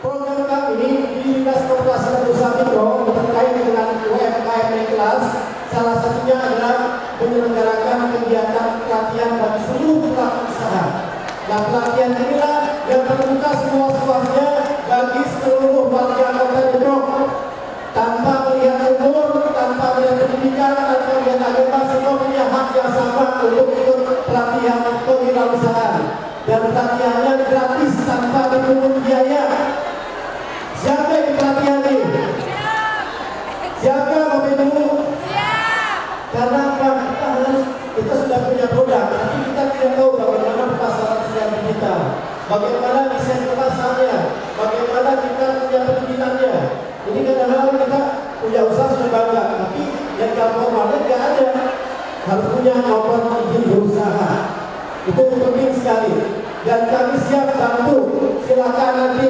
Program kami di Dinas Koperasi dan Usaha Mikro terkait dengan UMKM naik kelas, salah satunya adalah menyelenggarakan kegiatan pelatihan bagi seluruh pelaku usaha. Nah, pelatihan inilah yang terbuka seluas-luasnya bagi seluruh warga Kota Depok, tanpa melihat umur, tanpa melihat pendidikan, tanpa melihat agama, semua punya hak yang sama untuk ikut pelatihan kewirausahaan. Dan pelatihannya gratis tanpa dipungut biaya. Siapa yang pelatihan ini? Siapa mau dulu? Karena kita sudah punya produk, tapi kita tidak tahu bagaimana pemasaran secara digital, bagaimana desain kemasannya, bagaimana kita punya perizinannya. Ini kadang-kadang kita punya usaha sudah bangga, tapi yang formalnya nggak ada. Harus punya nomor izin berusaha. Itu penting sekali. Dan kami siap bantu. Silakan nanti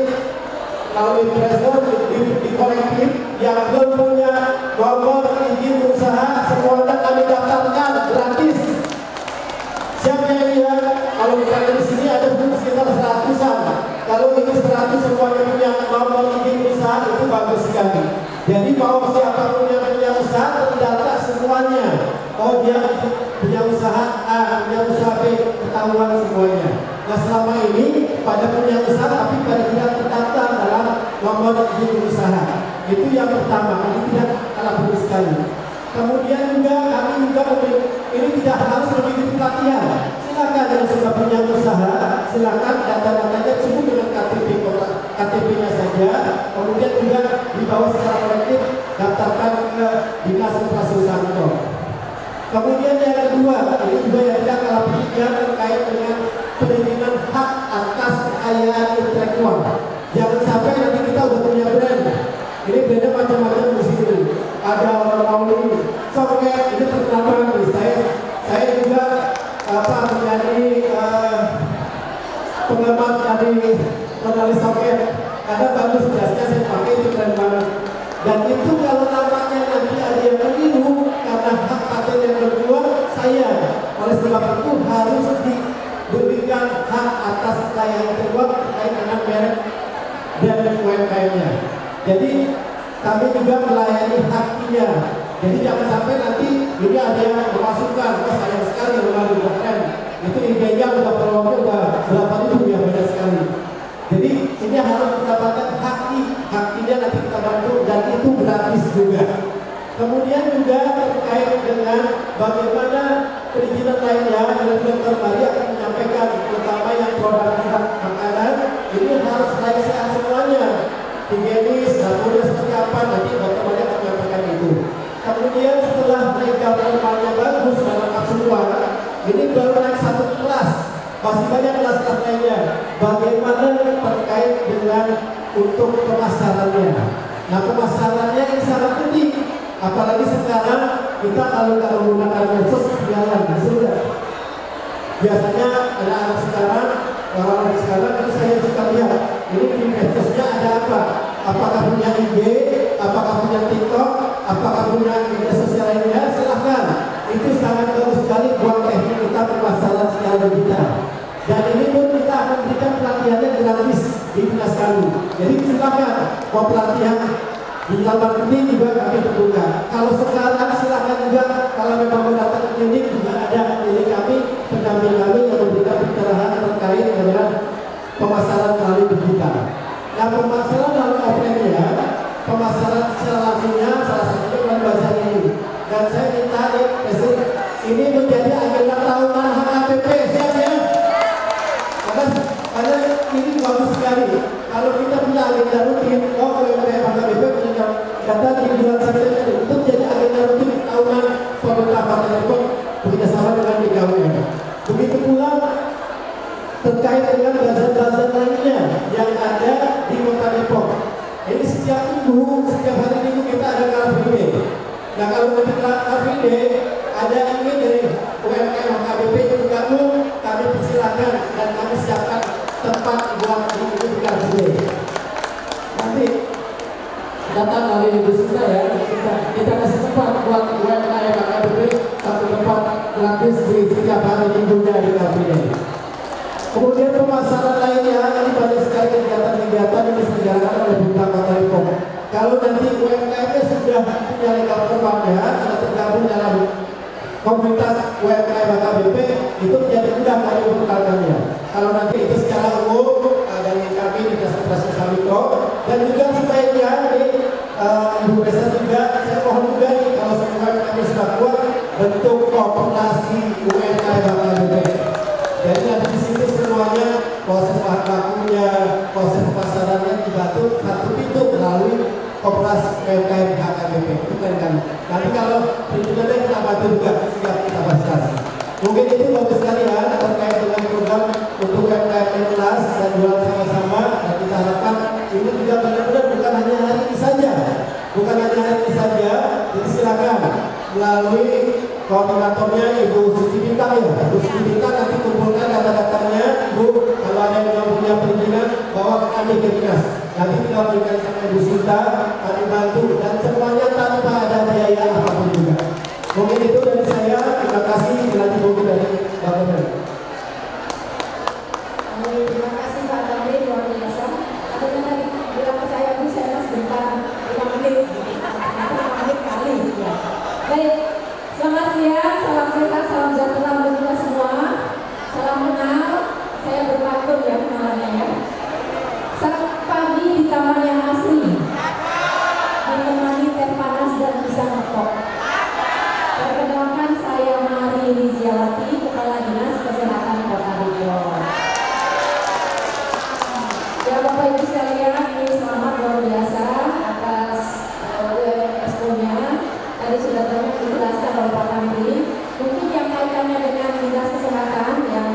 kalau di kolektif yang belum punya nomor izin usaha, semuanya kami daftarkan gratis. Siapa yang lihat? Kalau misalnya di sini ada sekitar 100-an. Kalau ini 100 semuanya punya nomor izin usaha, itu bagus sekali. Jadi mau siapapun yang punya usaha terdata semuanya. Oh, dia punya usaha A, punya usaha B, ketahuan semuanya. Nah, selama ini pada punya usaha tapi pada tidak terdaftar dalam nomor izin usaha. Itu yang pertama, ini tidak kalah penting sekali. Kemudian juga kami juga ini tidak harus memiliki pelatihan. Silakan yang sudah punya usaha, silakan data-datanya cukup dengan KTP-nya saja. Kemudian juga dibawa secara kolektif daftarkan ke Dinas Koperasi Usaha Mikro. Kemudian yang kedua, ini juga yang tidak kalah pentingnya terkait dengan perlindungan hak atas kekayaan intelektual. Jangan sampai nanti kita udah punya brand. Ini brandnya macam-macam di sini. Ada orang ini, soket ini terkenal banget. Saya juga menjadi penggemar dari penalis soket. Karena bagus jasnya saya pakai itu keren banget. Dan itu kalau namanya nanti ada yang meniru karena hak paten yang kedua saya. Oleh sebab itu harus diberikan hak atas kekayaan intelektual terkait dengan merek dan UMKM-nya. Jadi kami juga melayani haknya. Jadi jangan sampai nanti ini ada yang memasukkan, sayang sekali rumah keren. Itu idenya udah peluangnya udah berapa ribu ya, banyak sekali. Jadi ini harus mendapatkan haknya nanti kita bantu dan itu gratis juga. Kemudian juga terkait dengan bagaimana perizinan lainnya, Dr. Maria akan menyampaikan terutama yang produk makanan ini harus layak sehat semuanya. Higienis, dapurnya seperti apa, nanti Dr. Maria akan menyampaikan itu. Kemudian setelah mereka normalnya bagus dan lengkap semua, ini baru naik satu kelas. Masih banyak kelas-kelas lainnya. Bagaimana terkait dengan untuk pemasarannya. Nah, pemasarannya ini sangat penting. Apalagi sekarang kita kalau nggak menggunakan medsos jalan sudah. Biasanya anak-anak sekarang, orang-orang sekarang itu saya suka lihat. Ini di medsosnya ada apa? Apakah punya IG? Apakah punya TikTok? Apakah punya media sosial lainnya? Silahkan. Itu sangat bagus sekali buat teknik kita pemasaran secara digital. Dan ini pun kita akan berikan pelatihannya gratis di Dinas kami. Jadi silakan mau pelatihan digital marketing juga kami terbuka. Kalau sekarang silakan juga kalau memang mau datang ke klinik juga ada klinik kami, pendamping kami yang memberikan pencerahan terkait dengan pemasaran melalui digital. Nah, pemasaran melalui offline-nya, pemasaran secara langsungnya salah satunya melalui bahasa ini. Dan saya minta ini menjadi agenda tahunan HKBP, siap ya? Karena ini bagus sekali. Kalau kita punya agenda rutin, UMKM HKBP punya data di bulan September itu menjadi agenda rutin tahunan pemerintah Kota Depok bekerjasama dengan BKUM. Begitu pula terkait dengan bazar-bazar lainnya yang ada di Kota Depok. Ini setiap minggu, setiap hari minggu kita ada Car Free Day. Nah, kalau nanti Car Free Day ada ini dari UMKM HKBP itu bergabung, kami persilakan dan kami siapkan tempat buat di Car Free Day. Nanti datang dari ibu kita ya, kita kasih tempat buat UMKM HKBP satu tempat gratis di setiap hari minggunya di Car Free Day. Kemudian pemasaran lainnya, ini banyak sekali kegiatan-kegiatan yang diselenggarakan nanti UMKM sudah punya legal formalnya, sudah tergabung dalam komunitas UMKM HKBP, itu menjadi mudah kami memperkenalkannya. Kalau nanti itu secara umum dari kami di Konsentrasi Mikro, dan juga sebaiknya Ibu Desa juga, saya mohon juga nih kalau semua kami sudah kuat bentuk koperasi UMKM HKBP. Jadi nanti di sini semuanya proses bahan bakunya, proses pemasarannya dibantu satu pintu melalui koperasi UMKM HKBP. Itu kan. Nanti kalau perhitungannya kita bantu juga, siap kita fasilitasi. Mungkin itu bagus sekali ya terkait dengan program untuk UMKM Menulas dan jual sama-sama, dan kita harapkan ini juga benar-benar bukan hanya hari ini saja, jadi silakan melalui koordinatornya Ibu Suci Bintang ya. Ibu Suci Bintang nanti kumpulkan data-datanya, Bu, kalau ada yang punya perizinan bawa kami ke dinas. Nanti kita berikan sama Ibu Sinta, kami bantu dan semuanya tanpa ada biaya apapun juga. Mungkin itu dari saya. Terima kasih. Dilanjut mungkin dari Bapak Menteri. Terima kasih Pak Damri, luar biasa. Ada yang tadi bilang ke saya, Bu, saya mas bentar 5 menit, 5 menit kali. Ya. Baik, selamat siang, salam sehat, salam sejahtera untuk kita semua. Salam kenal, saya berpantun ya kenalannya ya. Saat pagi di taman yang asri, menemani teh panas dan bisa ngekok. Perkenalkan saya Mari Liziawati, Kepala Dinas Kesehatan Kota Bogor. Ya Bapak Ibu sekalian, ini selamat luar biasa atas expo-nya. Tadi sudah banyak dijelaskan oleh Pak Tamri. Mungkin yang kaitannya dengan Dinas Kesehatan yang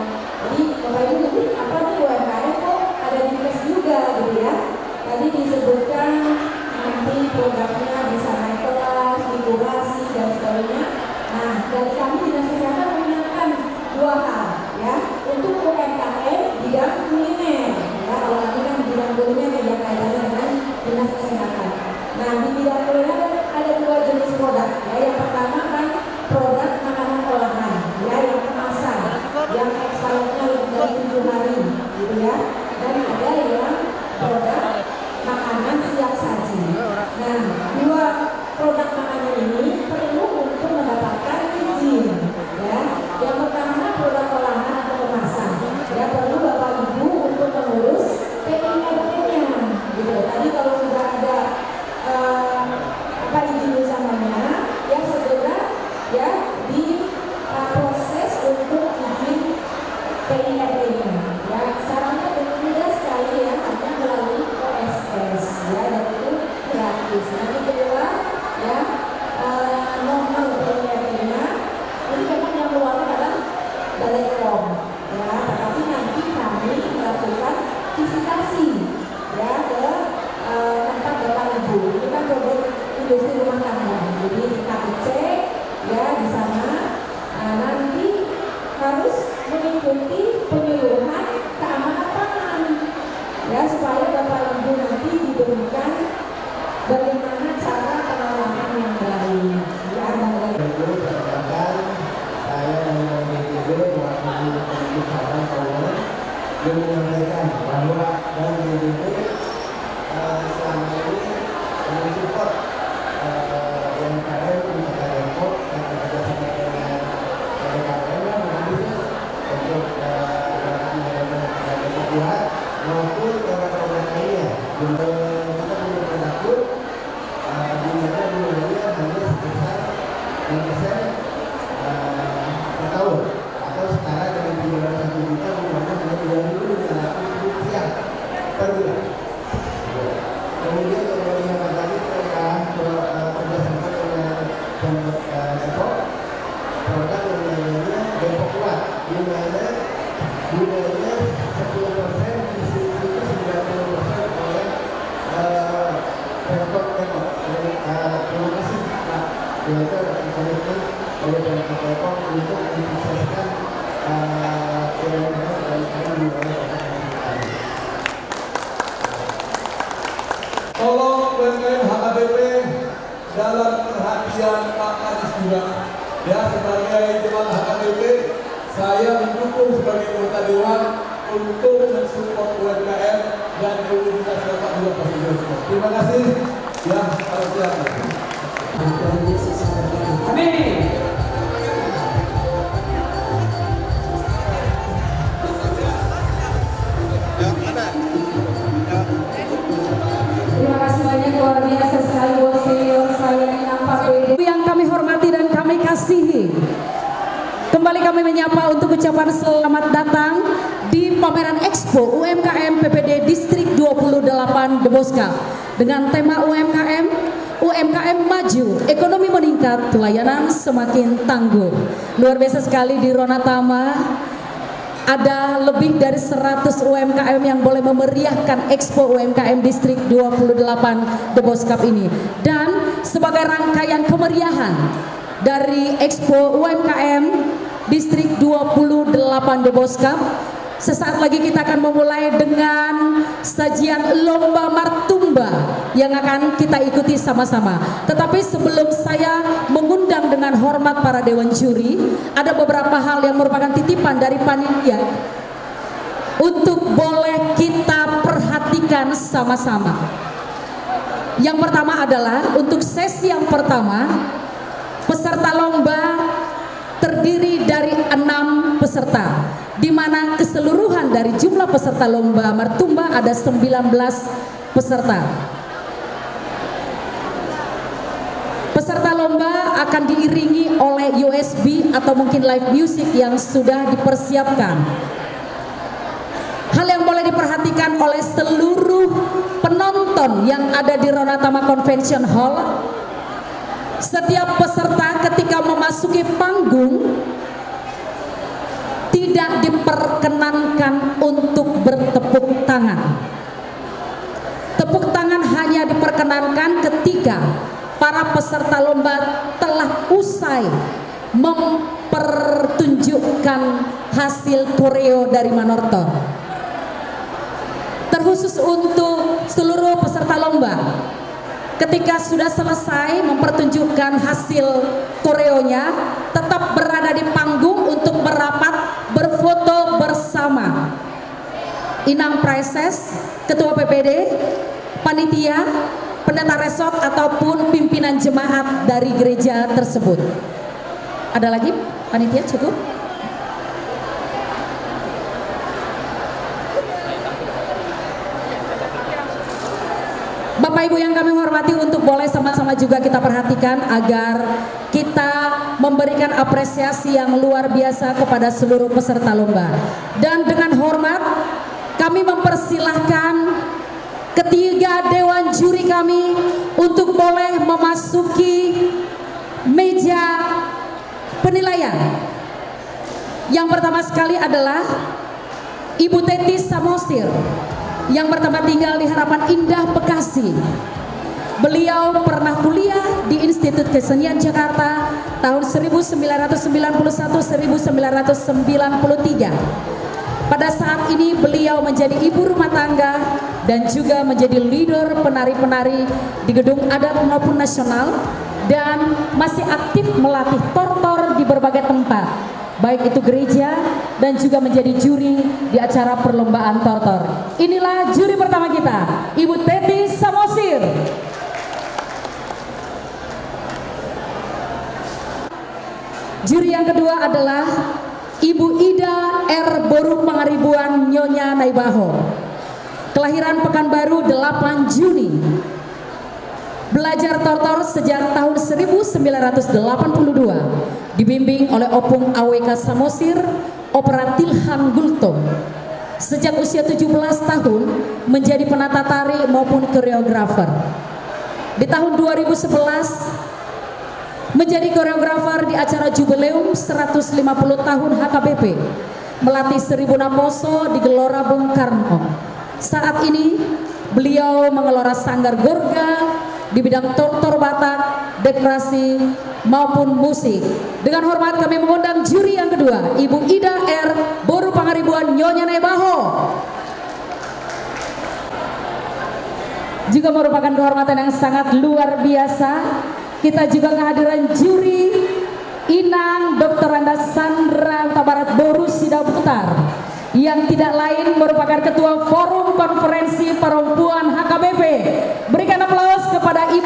jadi Bapak Ibu mungkin apa nih UMKM kok ada di kes juga gitu ya. Tadi disebutkan nanti programnya bisa naik kelas, inkubasi dan sebagainya. Nah, dari kami Dinas Kesehatan mengingatkan 2 hal ya untuk UMKM bidang kuliner. Ya, kalau kami kan di bidang kuliner yang kaitannya dengan Dinas Kesehatan. Nah, di bidang kuliner ada 2 jenis produk. Ya, yang pertama kan produk makanan olahan, ya, yang kemasan, yang expirednya lebih dari 7 hari, gitu ya. Dan ada yang produk makanan siap saji. Nah, 2 produk makanan ini perlu untuk mendapatkan izin. Ya, yang pertama produk olahan atau kemasan. Ya, perlu Bapak Ibu untuk mengurus PIRT-nya. Gitu. Tadi kalau sudah ada izin usamanya, ya segera ya di proses untuk izin PIRT-nya. Ya, caranya mudah sekali ya, hanya melalui OSS. Ya, dan itu gratis. Nanti kedua ya nomor PIRT-nya ini memang yang keluar adalah Balai POM. Ya, tetapi nanti kami melakukan visitasi ya ke tempat Bapak Ibu. Ini kan produk industri rumah tangga. Jadi kita cek ya di sana. Nah, nanti harus mengikuti penyuluhan keamanan pangan ya supaya Bapak Ibu nanti diberikan bagaimana cara pengelolaan yang baik. Ya, saya menyampaikan bahwa Bank BDB selama ini mensupport UMKM untuk Depok dan bekerjasama dengan BKPM untuk buat maupun produk-produk lainnya. Kita punya produk di mana jumlahnya hanya sebesar 6% per tahun atau setara dengan penjualan 1 juta jumlahnya hanya 2.500 per bulan. Kemudian yang tadi kita kerjasama dengan Depok, produk yang namanya Depok Kuat, di mana jumlahnya 10% distribusi 90% oleh Pemkot Depok. Terima kasih Pak Direktur komitmen oleh Pemkot Depok untuk mensukseskan UMKM dan di wilayah tolong UMKM HKBP dalam perhatian Pak Kadis juga. Ya, sebagai Dewan HKBP, saya mendukung sebagai anggota Dewan untuk mensupport UMKM dan komunitas Bapak juga pasti. Terima kasih. Ya, kalau silakan. Amin. Terima kasih banyak, luar biasa sekali buat senior saya Inang Pak BD. Yang kami hormati dan kami kasihi, kembali kami menyapa untuk ucapan selamat datang di pameran Expo UMKM PPD Distrik 28 Deboska dengan tema UMKM maju, ekonomi meningkat, pelayanan semakin tangguh. Luar biasa sekali di Ronatama. Ada lebih dari 100 UMKM yang boleh memeriahkan Expo UMKM Distrik 28 Deboskap ini. Dan sebagai rangkaian kemeriahan dari Expo UMKM Distrik 28 Deboskap, sesaat lagi kita akan memulai dengan sajian lomba martumba yang akan kita ikuti sama-sama. Tetapi sebelum saya mengundang dengan hormat para dewan juri, ada beberapa hal yang merupakan titipan dari panitia untuk boleh kita perhatikan sama-sama. Yang pertama adalah untuk sesi yang pertama, peserta lomba terdiri dari 6 peserta, di mana keseluruhan dari jumlah peserta lomba martumba ada 19 peserta. Peserta lomba akan diiringi oleh USB atau mungkin live music yang sudah dipersiapkan. Hal yang boleh diperhatikan oleh seluruh penonton yang ada di Ronatama Convention Hall, setiap peserta ketika memasuki panggung tidak diperkenankan untuk bertepuk tangan. Tepuk tangan hanya diperkenankan ketika para peserta lomba telah usai mempertunjukkan hasil koreo dari Manortor. Terkhusus untuk seluruh peserta lomba, ketika sudah selesai mempertunjukkan hasil koreonya, tetap berada di panggung untuk merapat berfoto bersama Inang Prices, Ketua PPD, panitia, pendeta resort ataupun pimpinan jemaat dari gereja tersebut. Ada lagi panitia cukup? Bapak Ibu yang kami hormati, untuk boleh sama-sama juga kita perhatikan agar kita memberikan apresiasi yang luar biasa kepada seluruh peserta lomba. Dan dengan hormat kami mempersilahkan ketiga dewan juri kami untuk boleh memasuki meja penilaian. Yang pertama sekali adalah Ibu Teti Samosir yang pertama tinggal di Harapan Indah, Bekasi. Beliau pernah kuliah di Institut Kesenian Jakarta tahun 1991-1993. Pada saat ini beliau menjadi ibu rumah tangga dan juga menjadi leader penari-penari di gedung adat maupun nasional, dan masih aktif melatih tortor di berbagai tempat, baik itu gereja dan juga menjadi juri di acara perlombaan tortor. Inilah juri pertama kita, Ibu Teti Samosir. Juri yang kedua adalah Ibu Ida R. Boru Pangaribuan Nyonya Naibaho, kelahiran Pekanbaru 8 Juni. Belajar tortor sejak tahun 1982, dibimbing oleh Opung AWK Samosir, Opera Tilhan Gultom. Sejak usia 17 tahun menjadi penata tari maupun koreografer. Di tahun 2011 menjadi koreografer di acara Jubileum 150 tahun HKBP, melatih 1000 Naposo di Gelora Bung Karno. Saat ini beliau mengelola sanggar Gorga di bidang tortor Batak, dekorasi maupun musik. Dengan hormat kami mengundang juri yang kedua, Ibu Ida R. Boru Pangaribuan Nyonya Naibaho. Juga merupakan kehormatan yang sangat luar biasa. Kita juga kehadiran juri Inang Dr. Anda Sandra Tabarat Boru Sidaputar, yang tidak lain merupakan Ketua Forum Konferensi Perempuan HKBP. Berikan aplaus kepada Ibu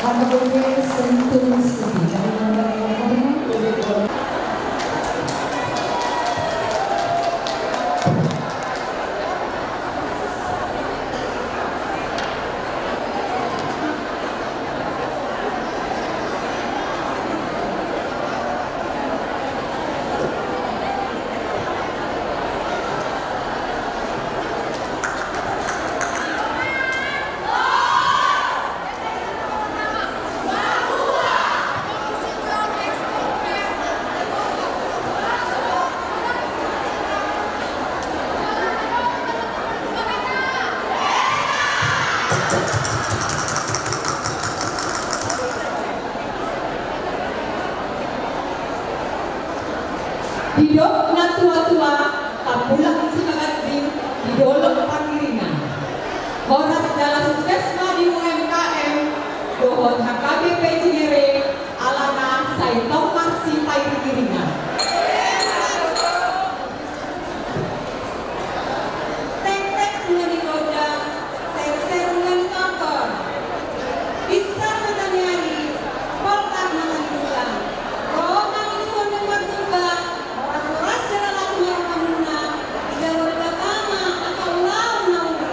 HKBP Sentul Sudi dari Mandar. Hidup na tua-tua, kapulang semangat di dolok pangiringan. Horas dalam sukses di UMKM, dohon HKBP Cinere, alana saya tomar si pairingan. Tek-tek ngani roda, ser-ser ngani motor. Bisa menanyari, polkar ngani pulang. Roh ngani sondeng bertumbang. Ras cara laku yang kamuna, tidak warga kama atau laun nauri.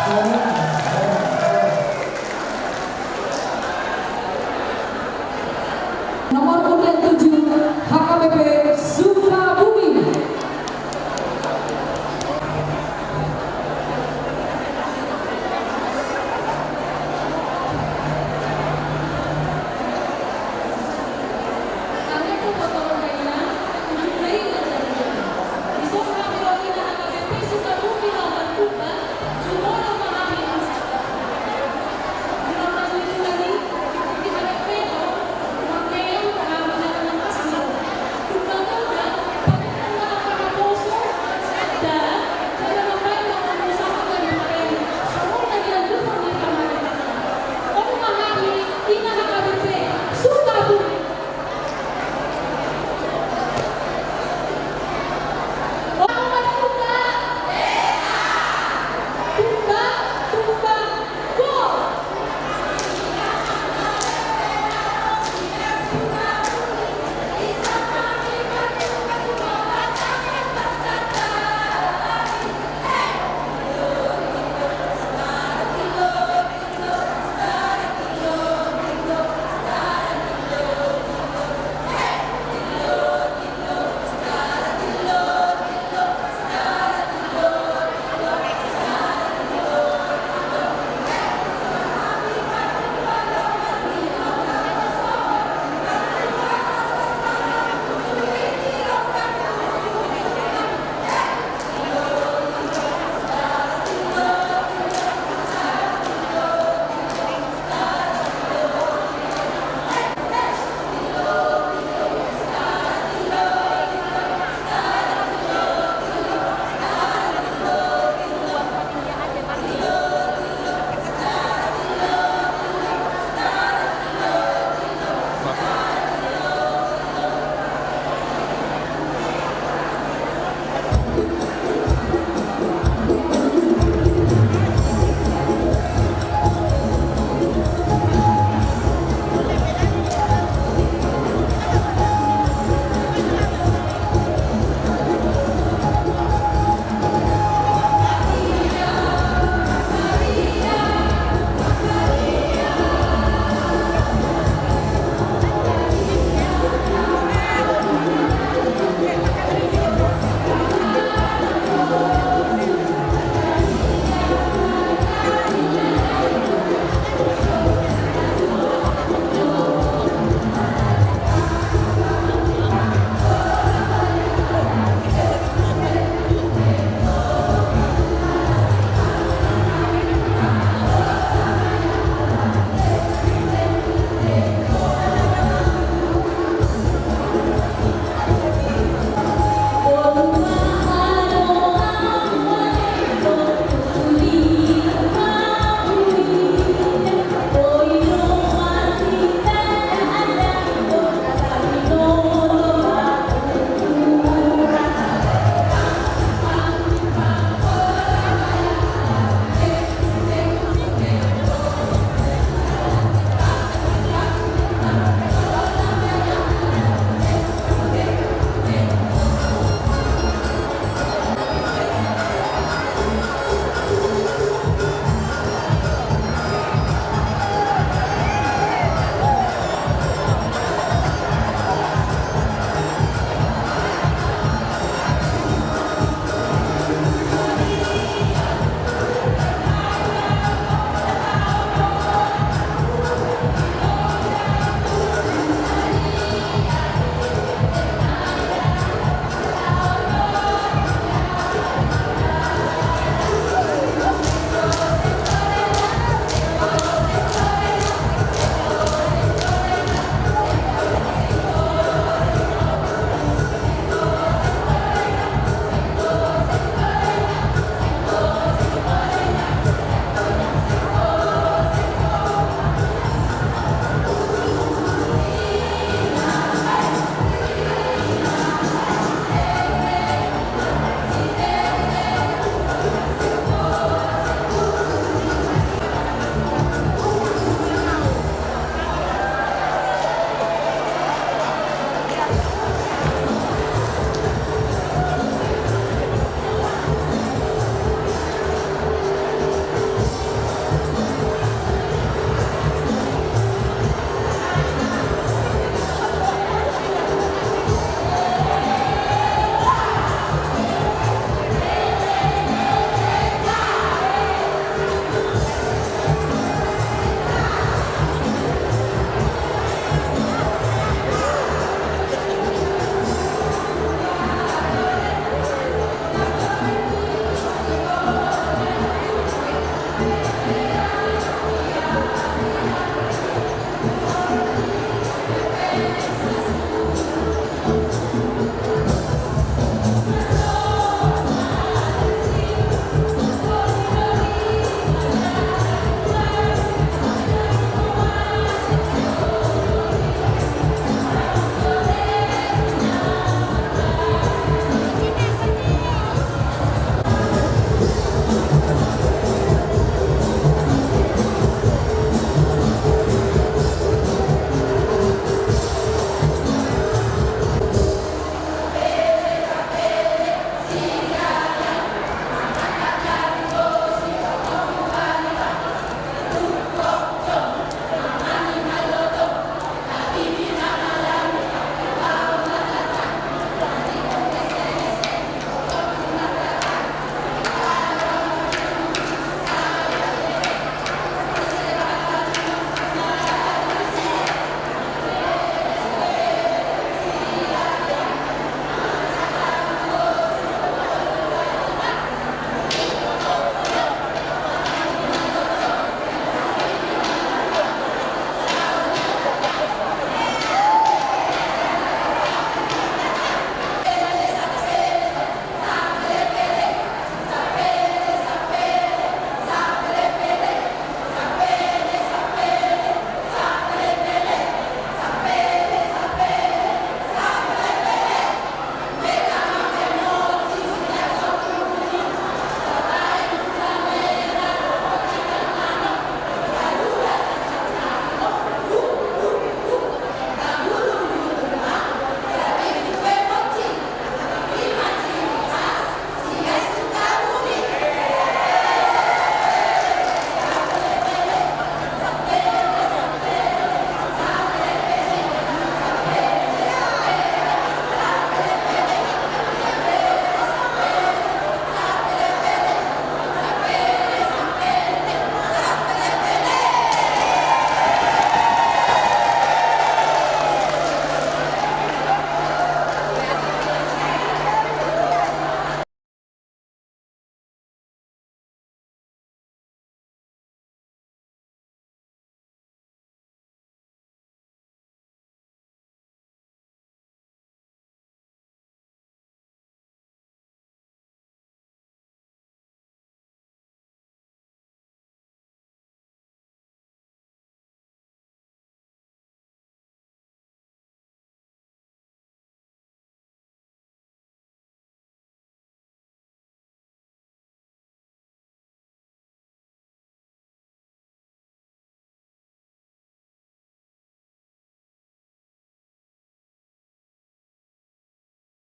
Karena